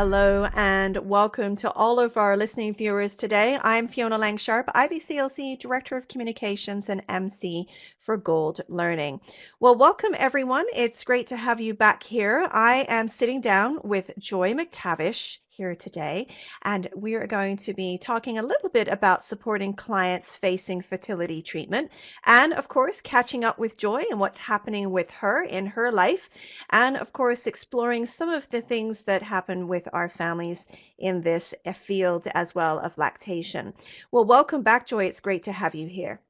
Hello and welcome to all of our listening viewers today. I'm Fiona Langsharp, IBCLC Director of Communications and MC for Gold Learning. Well, welcome everyone. It's great to have you back here. I am sitting down with Joy MacTavish here today, and we are going to be talking a little bit about supporting clients facing fertility treatment and, of course, catching up with Joy and what's happening with her in her life and of course exploring some of the things that happen with our families in this field as well of lactation. Well, welcome back, Joy. It's great to have you here.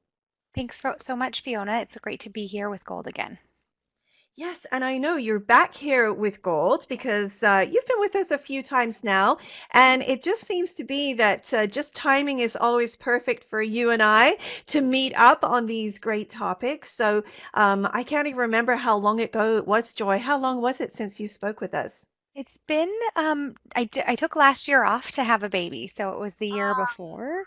Thanks so much, Fiona. It's great to be here with Gold again. Yes, and I know you're back here with Gold because you've been with us a few times now, and it just seems to be that just timing is always perfect for you and I to meet up on these great topics. So I can't even remember how long ago it was, Joy. How long was it since you spoke with us? It's been, I took last year off to have a baby, so it was the year before.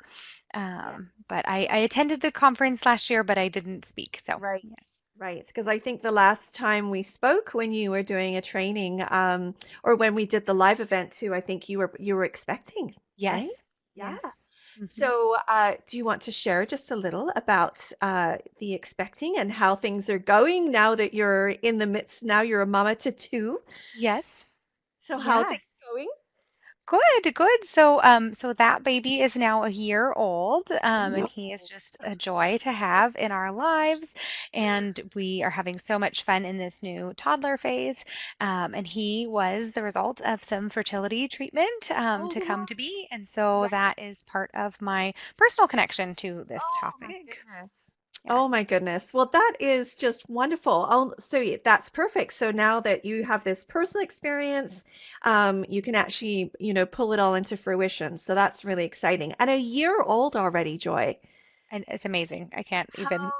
But Yes. I attended the conference last year, but I didn't speak. So, Right, yes. right. Because I think the last time we spoke when you were doing a training, or when we did the live event too, I think you were expecting, right? Yes, Yeah. yes. Hmm. So, do you want to share just a little about the expecting and how things are going now that you're in the midst? Now you're a mama to two. Yes, So, how are yeah. things going? Good, good. So that baby is now a year old, and he is just a joy to have in our lives. And we are having so much fun in this new toddler phase. And he was the result of some fertility treatment, Oh, to come wow. to be. And so Right. that is part of my personal connection to this Oh my topic. goodness. Yes. Oh my goodness. Well, that is just wonderful. Oh, so that's perfect. So now that you have this personal experience, you can actually, pull it all into fruition. So that's really exciting. And a year old already, Joy. And it's amazing. I can't How even.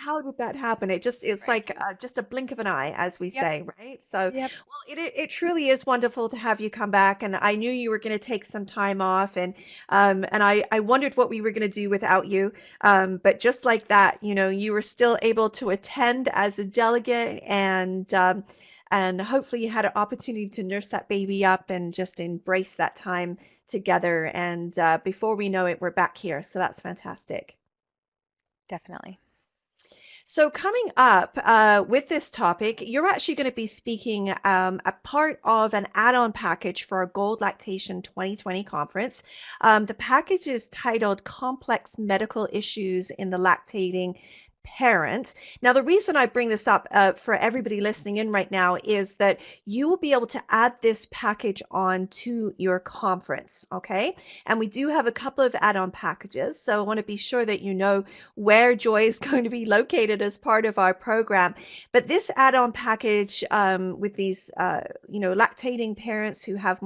how did that happen? It's Right. like just a blink of an eye, as we Yep. say, right? So, Yep. well, it truly is wonderful to have you come back, and I knew you were going to take some time off, and I wondered what we were going to do without you, but just like that, you were still able to attend as a delegate, and hopefully you had an opportunity to nurse that baby up and just embrace that time together. And before we know it, we're back here, so that's fantastic. Definitely. So, coming up with this topic, you're actually going to be speaking a part of an add on package for our Gold Lactation 2020 conference. The package is titled Complex Medical Issues in the Lactating Parent. Now, the reason I bring this up for everybody listening in right now is that you will be able to add this package on to your conference, okay? And we do have a couple of add on packages, so I want to be sure that you know where Joy is going to be located as part of our program. But this add-on package with these, lactating parents who have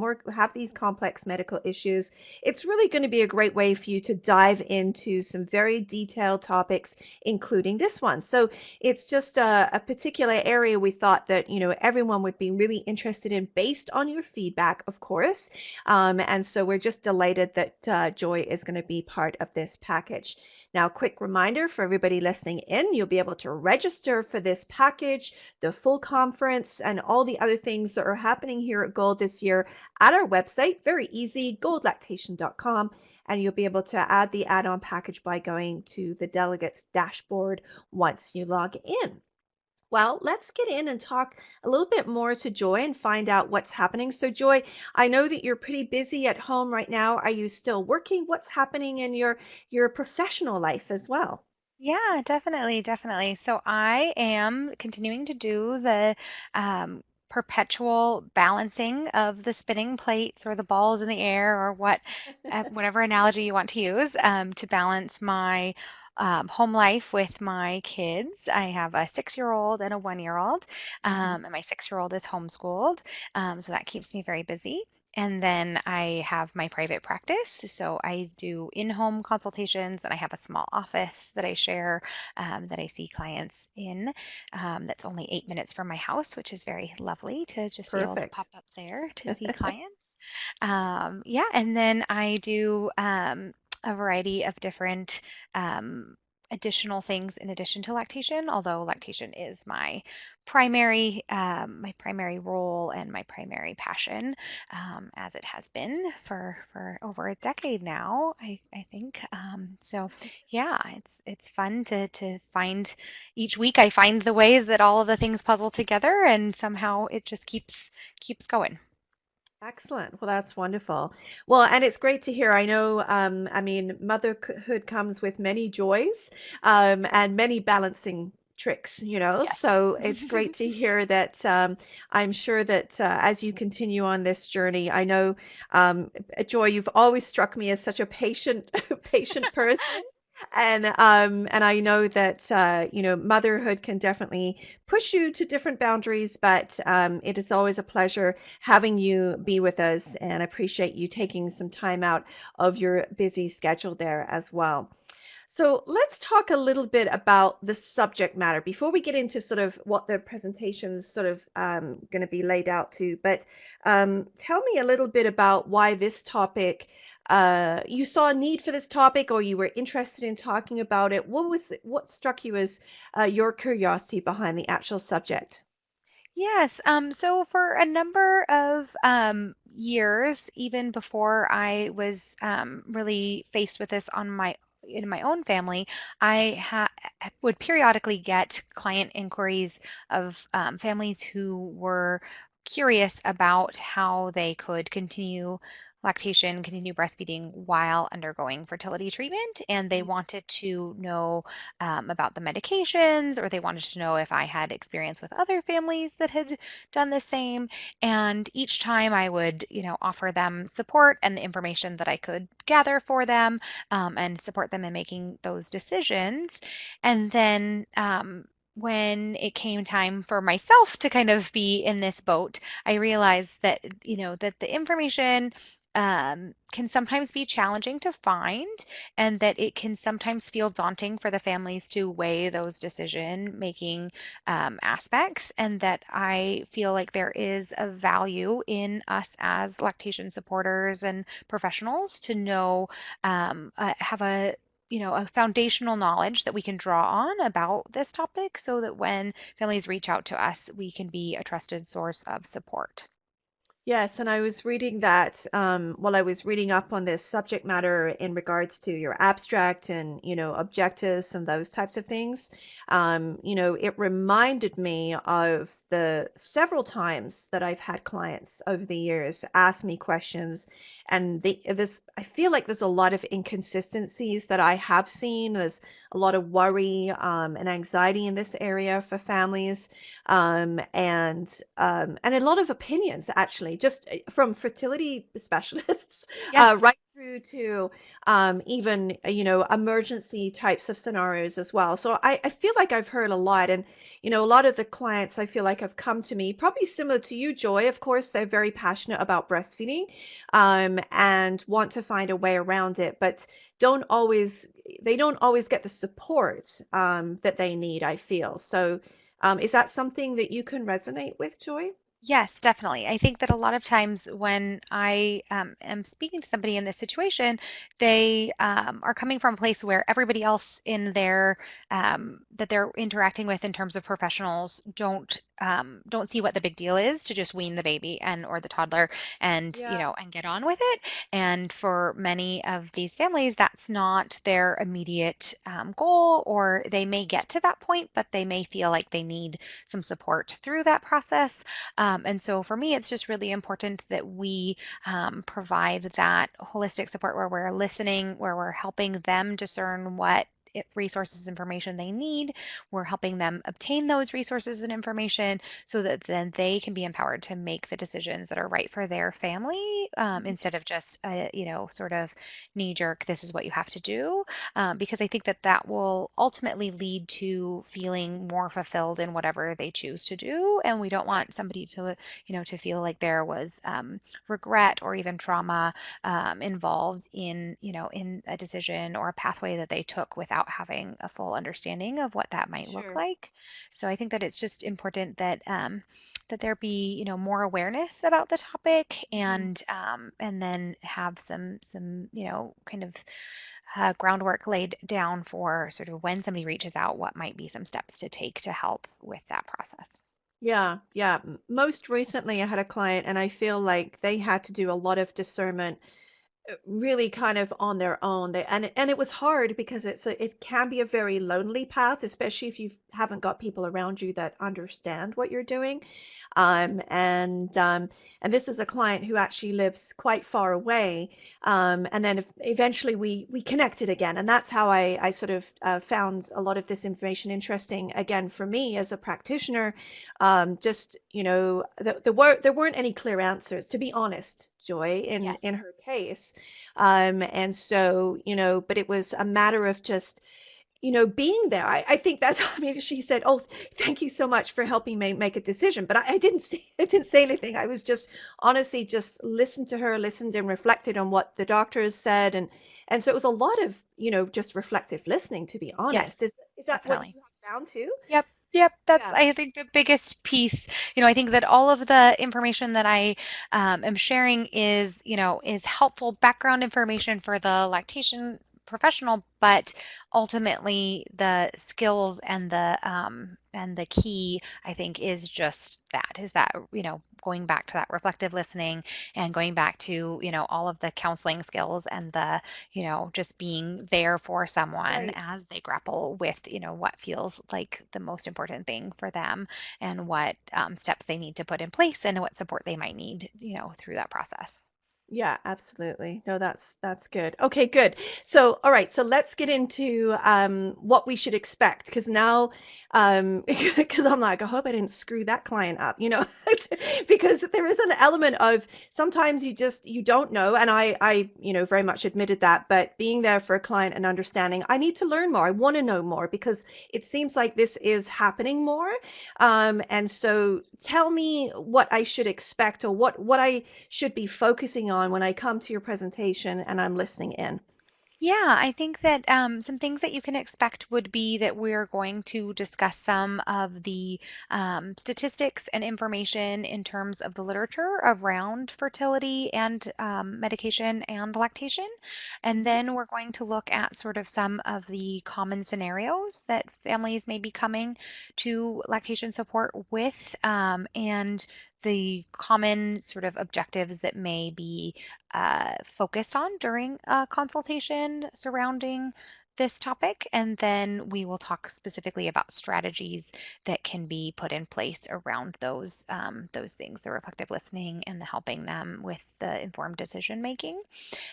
these complex medical issues, it's really going to be a great way for you to dive into some very detailed topics, including this one. So it's just a particular area we thought that everyone would be really interested in, based on your feedback, of course. And so we're just delighted that Joy is going to be part of this package. Now, quick reminder for everybody listening in, you'll be able to register for this package, the full conference, and all the other things that are happening here at Gold this year at our website. Very easy, goldlactation.com. And you'll be able to add the add on package by going to the delegates dashboard once you log in. Well, let's get in and talk a little bit more to Joy and find out what's happening. So, Joy, I know that you're pretty busy at home right now. Are you still working? What's happening in your professional life as well? Yeah, definitely, definitely. So I am continuing to do the perpetual balancing of the spinning plates or the balls in the air or whatever analogy you want to use, to balance my home life with my kids. I have a 6-year-old and a 1-year-old, Mhm. and my 6-year-old is homeschooled, so that keeps me very busy. And then I have my private practice. So I do in-home consultations and I have a small office that I share, that I see clients in. That's only 8 minutes from my house, which is very lovely to just be able to pop Perfect. up there to see clients. Yeah, and then I do a variety of different additional things in addition to lactation, although lactation is my primary role and my primary passion, as it has been for over a decade now, I think. So yeah, it's fun to find each week I find the ways that all of the things puzzle together and somehow it just keeps going. Excellent. Well, that's wonderful. Well, and it's great to hear. I know, I mean, motherhood comes with many joys, and many balancing tricks, you know. Yes. So it's great to hear that. I'm sure that as you continue on this journey, I know, Joy, you've always struck me as such a patient, patient person. And I know that you know, motherhood can definitely push you to different boundaries, but it is always a pleasure having you be with us and appreciate you taking some time out of your busy schedule there as well. So let's talk a little bit about the subject matter before we get into sort of what the presentation's sort of going to be laid out to. But tell me a little bit about why this topic, you saw a need for this topic or you were interested in talking about it. What struck you as your curiosity behind the actual subject? Yes, so for a number of years, even before I was really faced with this in my own family, I would periodically get client inquiries of families who were curious about how they could continue breastfeeding while undergoing fertility treatment, and they wanted to know about the medications, or they wanted to know if I had experience with other families that had done the same. And each time I would, offer them support and the information that I could gather for them, and support them in making those decisions. And then, when it came time for myself to kind of be in this boat, I realized that, that the information can sometimes be challenging to find, and that it can sometimes feel daunting for the families to weigh those decision making aspects, and that I feel like there is a value in us as lactation supporters and professionals to know, have a foundational knowledge that we can draw on about this topic so that when families reach out to us, we can be a trusted source of support. Yes, and I was reading that while I was reading up on this subject matter in regards to your abstract and, you know, objectives and those types of things. You know, it reminded me of the several times that I've had clients over the years ask me questions, and I feel like there's a lot of inconsistencies that I have seen. There's a lot of worry and anxiety in this area for families, and a lot of opinions actually, just from fertility specialists Yes. right through to even you know, emergency types of scenarios as well. So I feel like I've heard a lot, and you know, a lot of the clients I feel like have come to me probably similar to you, Joy. Of course, they're very passionate about breastfeeding, and want to find a way around it, but don't always they don't always get the support that they need, I feel. So is that something that you can resonate with, Joy? Yes, definitely. I think that a lot of times when I am speaking to somebody in this situation, they are coming from a place where everybody else in their that they're interacting with in terms of professionals don't see what the big deal is to just wean the baby and or the toddler and Yeah, and get on with it. And for many of these families, that's not their immediate goal, or they may get to that point, but they may feel like they need some support through that process. And so for me, it's just really important that we provide that holistic support where we're listening, where we're helping them discern what resources, information they need. We're helping them obtain those resources and information so that then they can be empowered to make the decisions that are right for their family, instead of just a, sort of knee jerk, this is what you have to do. Because I think that that will ultimately lead to feeling more fulfilled in whatever they choose to do. And we don't want right. somebody to feel like there was regret or even trauma involved in a decision or a pathway that they took without having a full understanding of what that might look Sure. like. So I think that it's just important that that there be more awareness about the topic, Mhm. and then have some kind of groundwork laid down for sort of when somebody reaches out, what might be some steps to take to help with that process. Yeah, yeah. Most recently, I had a client, and I feel like they had to do a lot of discernment really kind of on their own. And it was hard because it can be a very lonely path, especially if you haven't got people around you that understand what you're doing. Um, and um, and this is a client who actually lives quite far away. And then eventually we connected again, and that's how I sort of found a lot of this information interesting again for me as a practitioner. Just there weren't any clear answers, to be honest, Joy, in Yes. her case. And so, but it was a matter of just, being there. I think that's, I mean, she said, "Oh, thank you so much for helping me make a decision." But I didn't say, I didn't say anything. I was just honestly just listened to her, listened and reflected on what the doctors said. And so it was a lot of, just reflective listening, to be honest. Yes, Is that what definitely. you have found too? Yep. Yep. That's, Yeah. I think, the biggest piece. I think that all of the information that I am sharing is helpful background information for the lactation professional, but ultimately the skills and the key, I think, is just that, going back to that reflective listening and going back to, all of the counseling skills and the just being there for someone Right. as they grapple with, what feels like the most important thing for them and what steps they need to put in place and what support they might need, through that process. Yeah, absolutely. No, that's good. Okay, good. So, all right, so let's get into what we should expect, because now because I'm like, I hope I didn't screw that client up, because there is an element of sometimes you don't know, and I very much admitted that, but being there for a client and understanding, I need to learn more. I want to know more because it seems like this is happening more. And so tell me what I should expect, or what I should be focusing on when I come to your presentation and I'm listening in. Yeah, I think that some things that you can expect would be that we're going to discuss some of the statistics and information in terms of the literature around fertility and medication and lactation. And Mhm. then we're going to look at sort of some of the common scenarios that families may be coming to lactation support with, and the common sort of objectives that may be focused on during a consultation surrounding this topic. And then we will talk specifically about strategies that can be put in place around those things, the reflective listening and the helping them with the informed decision making.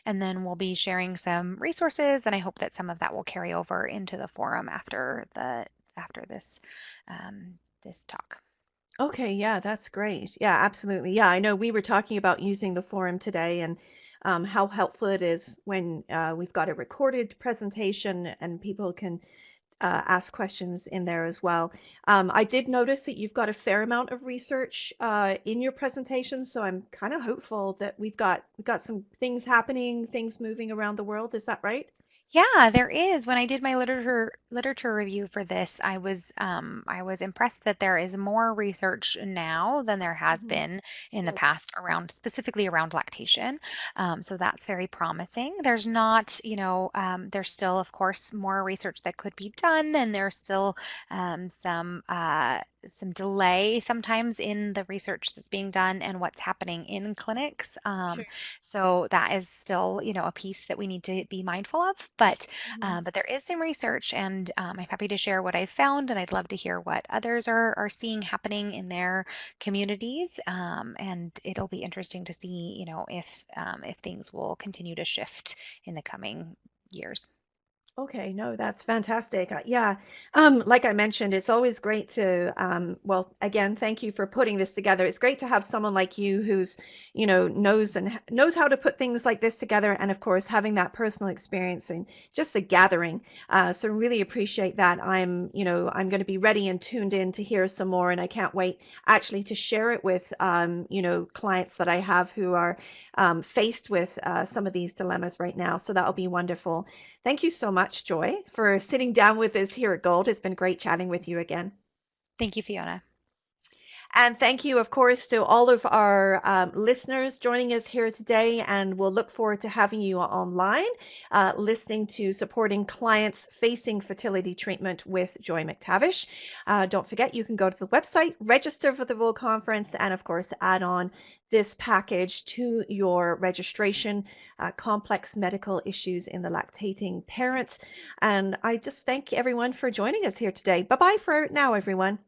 And then we'll be sharing some resources, and I hope that some of that will carry over into the forum after this talk. Okay, yeah, that's great. Yeah, absolutely. Yeah, I know we were talking about using the forum today and how helpful it is when we've got a recorded presentation and people can ask questions in there as well. I did notice that you've got a fair amount of research in your presentation, so I'm kind of hopeful that we've got some things happening, things moving around the world. Is that right? Yeah, there is. When I did my literature review for this, I was impressed that there is more research now than there has Hmm. been in the Good. past specifically around lactation. So that's very promising. There's not, there's still, of course, more research that could be done, and there's still some delay sometimes in the research that's being done and what's happening in clinics. Sure. So that is still, a piece that we need to be mindful of. But Hmm. but there is some research, and I'm happy to share what I've found, and I'd love to hear what others are seeing happening in their communities. And it'll be interesting to see, if things will continue to shift in the coming years. Okay, no, that's fantastic. Yeah, like I mentioned, it's always great to, well, again, thank you for putting this together. It's great to have someone like you who's, knows how to put things like this together, and of course, having that personal experience and just the gathering. So really appreciate that. I'm going to be ready and tuned in to hear some more, and I can't wait actually to share it with, clients that I have who are faced with some of these dilemmas right now. So that'll be wonderful. Thank you so much, Joy, for sitting down with us here at Gold. It's been great chatting with you again. Thank you, Fiona. And thank you, of course, to all of our listeners joining us here today. And we'll look forward to having you online, listening to supporting clients facing fertility treatment with Joy MacTavish. Don't forget, you can go to the website, register for the Vol Conference, and of course, add on this package to your registration, complex medical issues in the lactating parents. And I just thank everyone for joining us here today. Bye bye for now, everyone.